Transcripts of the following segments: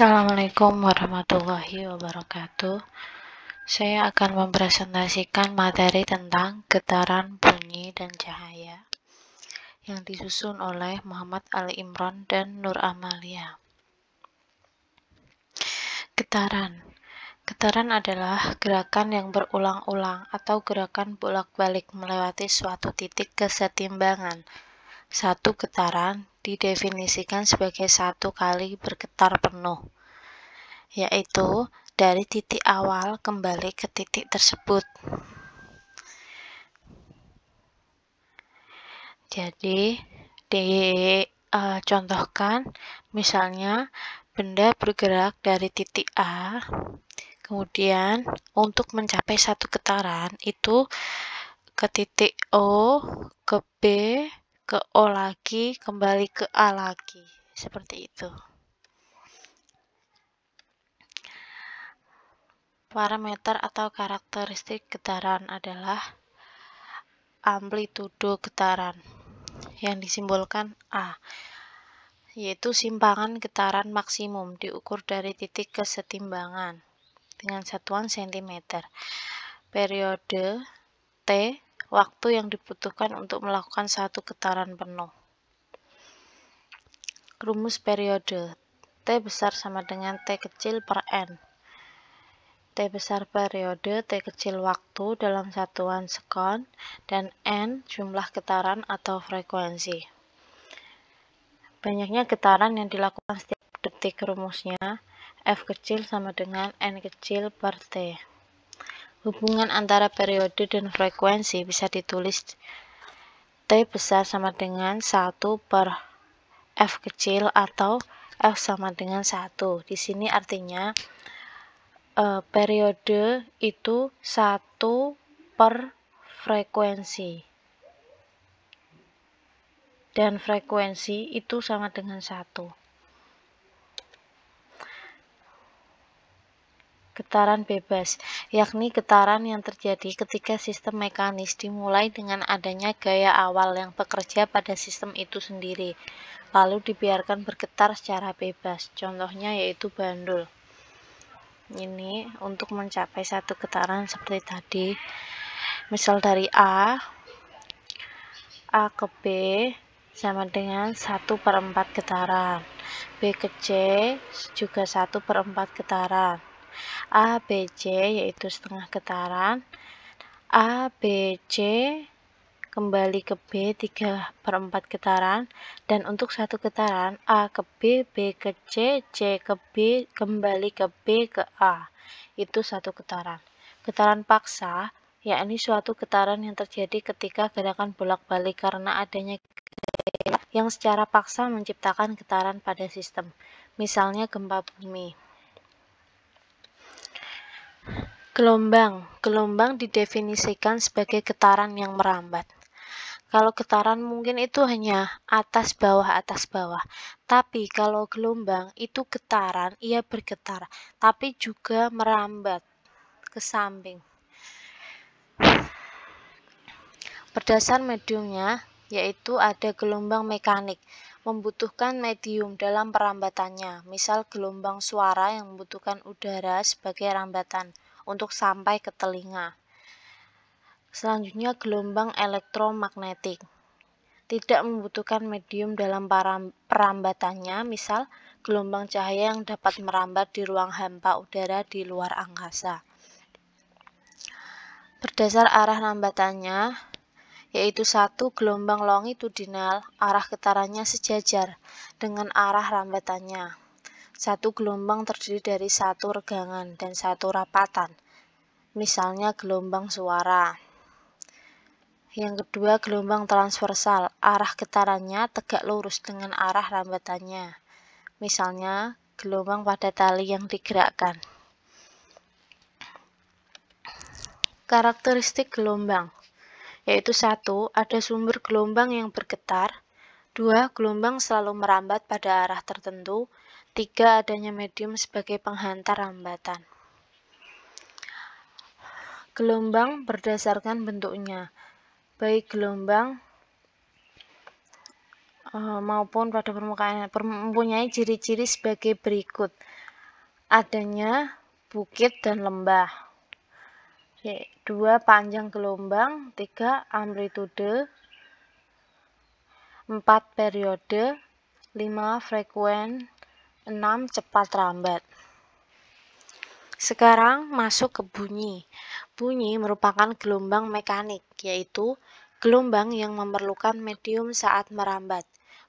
Assalamualaikum warahmatullahi wabarakatuh. Saya akan mempresentasikan materi tentang getaran, bunyi, dan cahaya yang disusun oleh Muhammad Ali Imron dan Nur Amalia. Getaran. Getaran adalah gerakan yang berulang-ulang atau gerakan bolak-balik melewati suatu titik kesetimbangan. Satu getaran didefinisikan sebagai satu kali bergetar penuh, yaitu dari titik awal kembali ke titik tersebut. Jadi dicontohkan, misalnya benda bergerak dari titik A, kemudian untuk mencapai satu getaran itu ke titik O, ke B, ke O lagi, kembali ke A lagi, seperti itu. Parameter atau karakteristik getaran adalah amplitudo getaran yang disimbolkan A, yaitu simpangan getaran maksimum diukur dari titik kesetimbangan dengan satuan cm. Periode T, waktu yang dibutuhkan untuk melakukan satu getaran penuh. Rumus periode T besar sama dengan T kecil per N. T besar periode, T kecil waktu dalam satuan sekon, dan N jumlah getaran atau frekuensi. Banyaknya getaran yang dilakukan setiap detik, rumusnya F kecil sama dengan N kecil per T. Hubungan antara periode dan frekuensi bisa ditulis T besar sama dengan 1 per F kecil atau F sama dengan 1. Di sini artinya periode itu 1 per frekuensi, dan frekuensi itu sama dengan 1. Getaran bebas, yakni getaran yang terjadi ketika sistem mekanis dimulai dengan adanya gaya awal yang bekerja pada sistem itu sendiri, lalu dibiarkan bergetar secara bebas. Contohnya yaitu bandul. Ini untuk mencapai satu getaran seperti tadi, misal dari A ke B sama dengan 1/4 getaran, B ke C juga 1/4 getaran, A, B, C yaitu setengah getaran, A, B, C kembali ke B 3/4 getaran, dan untuk satu getaran A ke B, B ke C, C ke B, kembali ke B ke A, itu satu getaran. Getaran paksa, yakni suatu getaran yang terjadi ketika gerakan bolak-balik karena adanya yang secara paksa menciptakan getaran pada sistem, misalnya gempa bumi. Gelombang didefinisikan sebagai getaran yang merambat. Kalau getaran mungkin itu hanya atas bawah, tapi kalau gelombang itu getaran, ia bergetar, tapi juga merambat ke samping. Berdasar mediumnya, yaitu ada gelombang mekanik, membutuhkan medium dalam perambatannya, misal gelombang suara yang membutuhkan udara sebagai rambatan untuk sampai ke telinga. Selanjutnya gelombang elektromagnetik, tidak membutuhkan medium dalam perambatannya, misal gelombang cahaya yang dapat merambat di ruang hampa udara di luar angkasa. Berdasar arah rambatannya, yaitu satu gelombang longitudinal, arah getarannya sejajar dengan arah rambatannya. Satu gelombang terdiri dari satu regangan dan satu rapatan, misalnya gelombang suara. Yang kedua, gelombang transversal, arah getarannya tegak lurus dengan arah rambatannya, misalnya gelombang pada tali yang digerakkan. Karakteristik gelombang, yaitu 1. Ada sumber gelombang yang bergetar. 2. Gelombang selalu merambat pada arah tertentu. 3. Adanya medium sebagai penghantar rambatan. Gelombang berdasarkan bentuknya, baik gelombang maupun pada permukaan, mempunyai ciri-ciri sebagai berikut. adanya bukit dan lembah. 2. Panjang gelombang. 3. Amplitude. 4. Periode. 5. Frekuen. 6. Cepat lambat. Sekarang masuk ke bunyi. Bunyi merupakan gelombang mekanik, yaitu gelombang yang memerlukan medium saat merambat.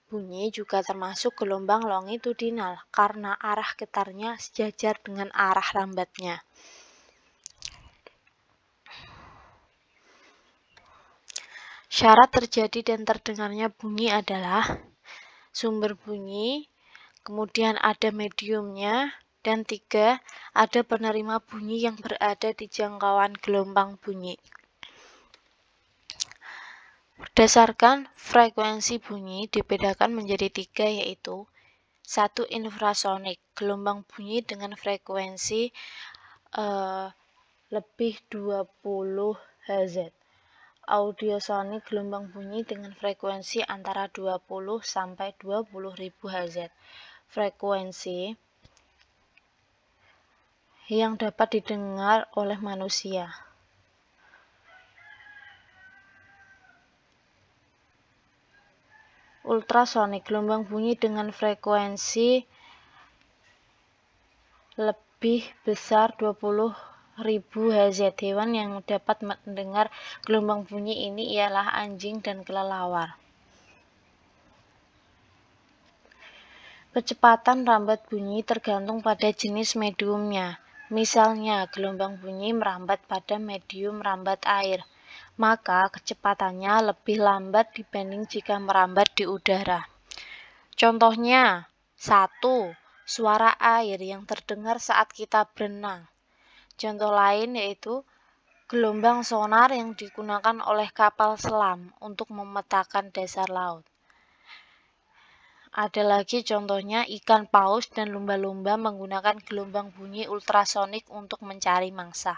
Bunyi juga termasuk gelombang longitudinal karena arah getarnya sejajar dengan arah rambatnya. Syarat terjadi dan terdengarnya bunyi adalah sumber bunyi, kemudian ada mediumnya, dan 3. Ada penerima bunyi yang berada di jangkauan gelombang bunyi. Berdasarkan frekuensi bunyi dibedakan menjadi 3, yaitu 1. Infrasonik, gelombang bunyi dengan frekuensi lebih 20 Hz. Audiosonik, gelombang bunyi dengan frekuensi antara 20 sampai 20.000 Hz. Frekuensi yang dapat didengar oleh manusia. Ultrasonik, gelombang bunyi dengan frekuensi lebih besar 20.000 Hz. Hewan yang dapat mendengar gelombang bunyi ini ialah anjing dan kelelawar. Kecepatan rambat bunyi tergantung pada jenis mediumnya. Misalnya, gelombang bunyi merambat pada medium rambat air, maka kecepatannya lebih lambat dibanding jika merambat di udara. Contohnya, 1. Suara air yang terdengar saat kita berenang. Contoh lain yaitu gelombang sonar yang digunakan oleh kapal selam untuk memetakan dasar laut. Ada lagi contohnya ikan paus dan lumba-lumba menggunakan gelombang bunyi ultrasonik untuk mencari mangsa.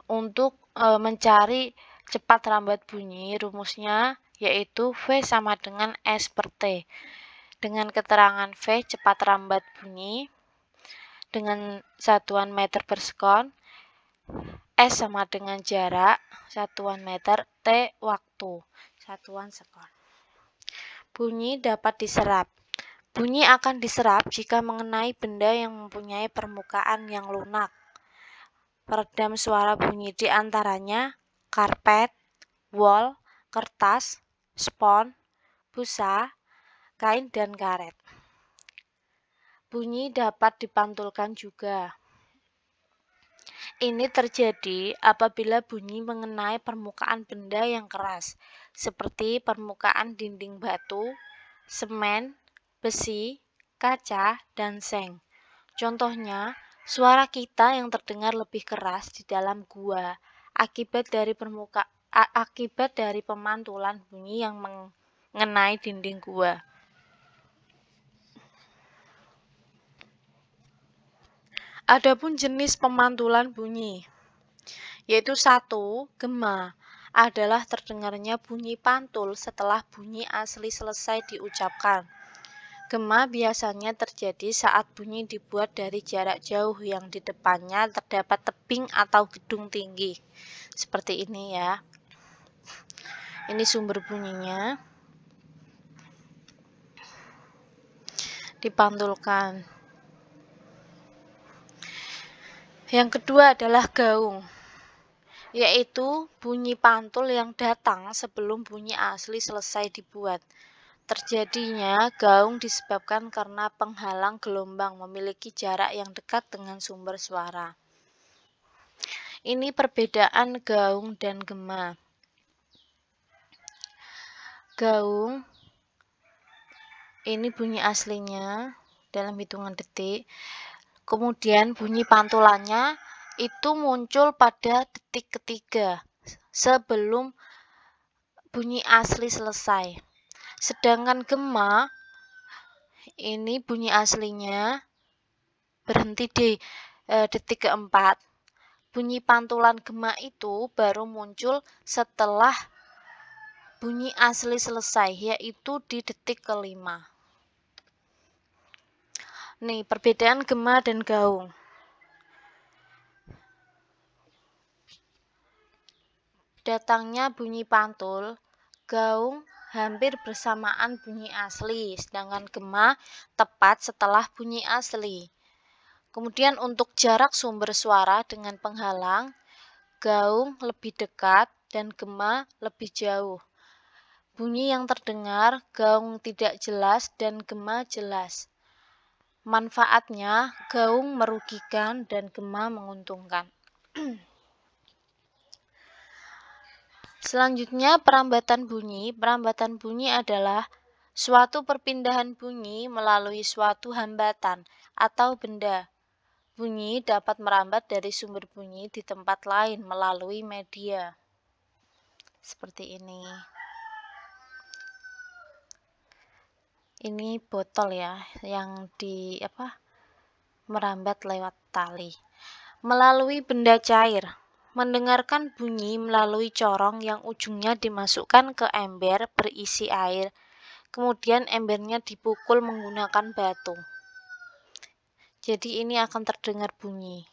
Untuk mencari cepat rambat bunyi, rumusnya yaitu V sama dengan S per T. Dengan keterangan V cepat rambat bunyi dengan satuan meter per sekon, S sama dengan jarak, satuan meter, T waktu, satuan sekon. Bunyi dapat diserap. Bunyi akan diserap jika mengenai benda yang mempunyai permukaan yang lunak. Peredam suara bunyi di antaranya karpet, wol, kertas, spons, busa, kain, dan karet. Bunyi dapat dipantulkan juga. Ini terjadi apabila bunyi mengenai permukaan benda yang keras, seperti permukaan dinding batu, semen, besi, kaca, dan seng. Contohnya, suara kita yang terdengar lebih keras di dalam gua akibat dari pemantulan bunyi yang mengenai dinding gua. Adapun jenis pemantulan bunyi, yaitu 1. Gema adalah terdengarnya bunyi pantul setelah bunyi asli selesai diucapkan. Gema biasanya terjadi saat bunyi dibuat dari jarak jauh yang di depannya terdapat tebing atau gedung tinggi. Seperti ini ya. Ini sumber bunyinya. Dipantulkan. Yang kedua adalah gaung, yaitu bunyi pantul yang datang sebelum bunyi asli selesai dibuat. Terjadinya gaung disebabkan karena penghalang gelombang memiliki jarak yang dekat dengan sumber suara. Ini perbedaan gaung dan gema. Gaung ini bunyi aslinya dalam hitungan detik. Kemudian bunyi pantulannya itu muncul pada detik ketiga sebelum bunyi asli selesai. Sedangkan gema ini bunyi aslinya berhenti di detik keempat. Bunyi pantulan gema itu baru muncul setelah bunyi asli selesai, yaitu di detik kelima. Nih, perbedaan gema dan gaung. Datangnya bunyi pantul, gaung hampir bersamaan bunyi asli, sedangkan gema tepat setelah bunyi asli. Kemudian untuk jarak sumber suara dengan penghalang, gaung lebih dekat dan gema lebih jauh. Bunyi yang terdengar, gaung tidak jelas dan gema jelas. Manfaatnya, gaung merugikan dan gema menguntungkan. Selanjutnya, perambatan bunyi. Perambatan bunyi adalah suatu perpindahan bunyi melalui suatu hambatan atau benda. Bunyi dapat merambat dari sumber bunyi di tempat lain melalui media. Seperti ini. Ini botol ya, yang merambat lewat tali. Melalui benda cair. Mendengarkan bunyi melalui corong yang ujungnya dimasukkan ke ember berisi air. Kemudian embernya dipukul menggunakan batu. Jadi ini akan terdengar bunyi.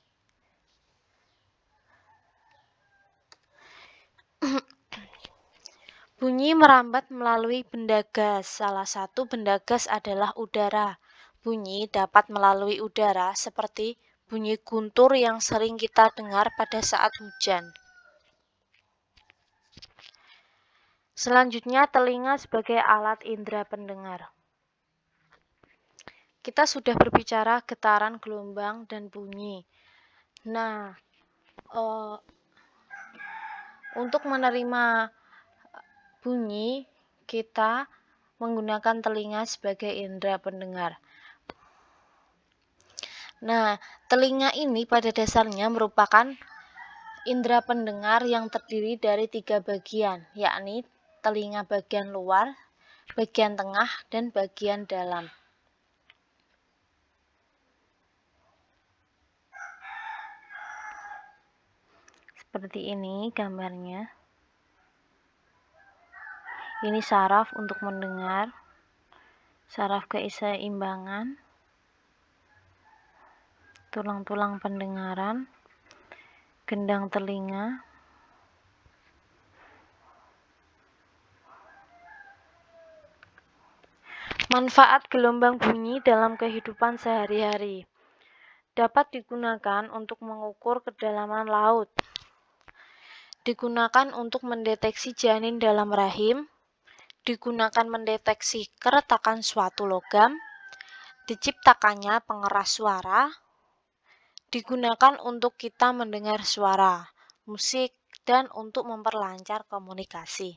Bunyi merambat melalui benda gas. Salah satu benda gas adalah udara. Bunyi dapat melalui udara seperti bunyi guntur yang sering kita dengar pada saat hujan. Selanjutnya, telinga sebagai alat indera pendengar. Kita sudah berbicara getaran, gelombang, dan bunyi. Nah, untuk menerima bunyi, kita menggunakan telinga sebagai indera pendengar. Nah, telinga ini pada dasarnya merupakan indera pendengar yang terdiri dari 3 bagian, yakni telinga bagian luar, bagian tengah, dan bagian dalam. Seperti ini gambarnya. Ini saraf untuk mendengar, saraf keseimbangan, tulang-tulang pendengaran, gendang telinga, manfaat gelombang bunyi dalam kehidupan sehari-hari. Dapat digunakan untuk mengukur kedalaman laut. Digunakan untuk mendeteksi janin dalam rahim. Digunakan mendeteksi keretakan suatu logam. Diciptakannya pengeras suara. Digunakan untuk kita mendengar suara, musik, dan untuk memperlancar komunikasi.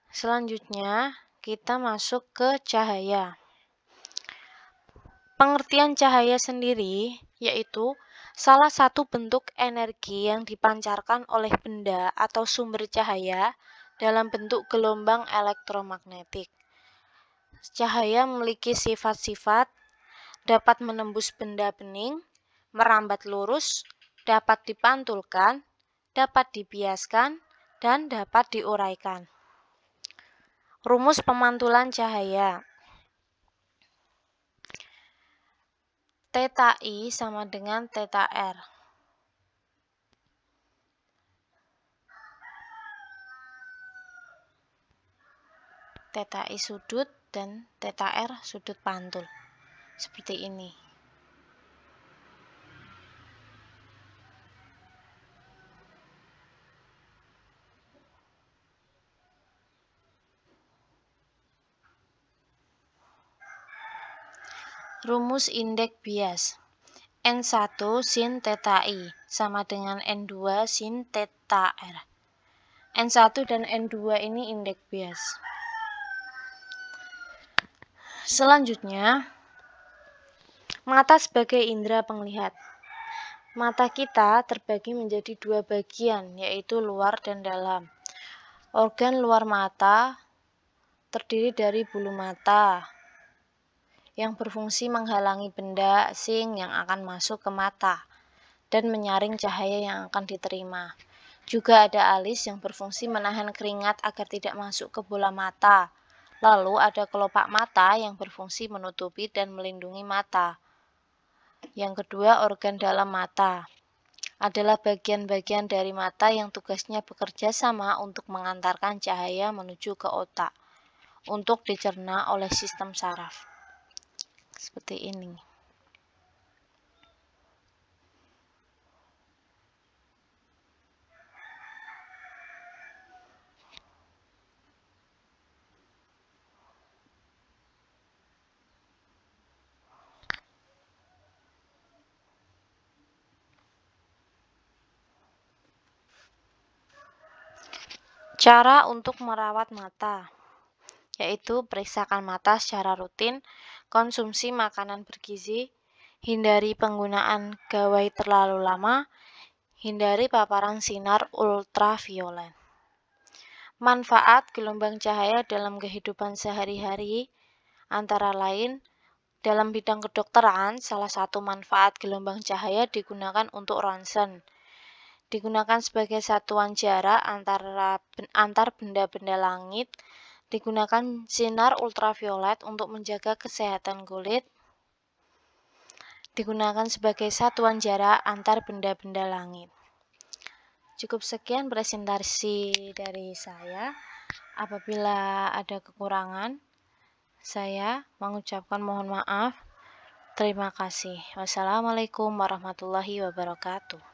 Selanjutnya, kita masuk ke cahaya. Pengertian cahaya sendiri yaitu salah satu bentuk energi yang dipancarkan oleh benda atau sumber cahaya dalam bentuk gelombang elektromagnetik. Cahaya memiliki sifat-sifat, dapat menembus benda bening, merambat lurus, dapat dipantulkan, dapat dibiaskan, dan dapat diuraikan. Rumus pemantulan cahaya. Theta I sama dengan theta R. Theta I sudut dan theta R sudut pantul. Seperti ini. Rumus indeks bias. N1 sin theta I sama dengan N2 sin theta R. N1 dan N2 ini indeks bias. Selanjutnya, mata sebagai indera penglihat. Mata kita terbagi menjadi 2 bagian, yaitu luar dan dalam. Organ luar mata terdiri dari bulu mata yang berfungsi menghalangi benda asing yang akan masuk ke mata dan menyaring cahaya yang akan diterima. Juga ada alis yang berfungsi menahan keringat agar tidak masuk ke bola mata. Lalu ada kelopak mata yang berfungsi menutupi dan melindungi mata. Yang kedua, organ dalam mata adalah bagian-bagian dari mata yang tugasnya bekerja sama untuk mengantarkan cahaya menuju ke otak untuk dicerna oleh sistem saraf. Seperti ini. Cara untuk merawat mata, yaitu periksakan mata secara rutin, konsumsi makanan bergizi, hindari penggunaan gawai terlalu lama, hindari paparan sinar ultraviolet. Manfaat gelombang cahaya dalam kehidupan sehari-hari antara lain dalam bidang kedokteran, salah satu manfaat gelombang cahaya digunakan untuk ronsen. Digunakan sebagai satuan jarak antar benda-benda langit. Digunakan sinar ultraviolet untuk menjaga kesehatan kulit. Digunakan sebagai satuan jarak antar benda-benda langit. Cukup sekian presentasi dari saya. Apabila ada kekurangan, saya mengucapkan mohon maaf. Terima kasih. Wassalamualaikum warahmatullahi wabarakatuh.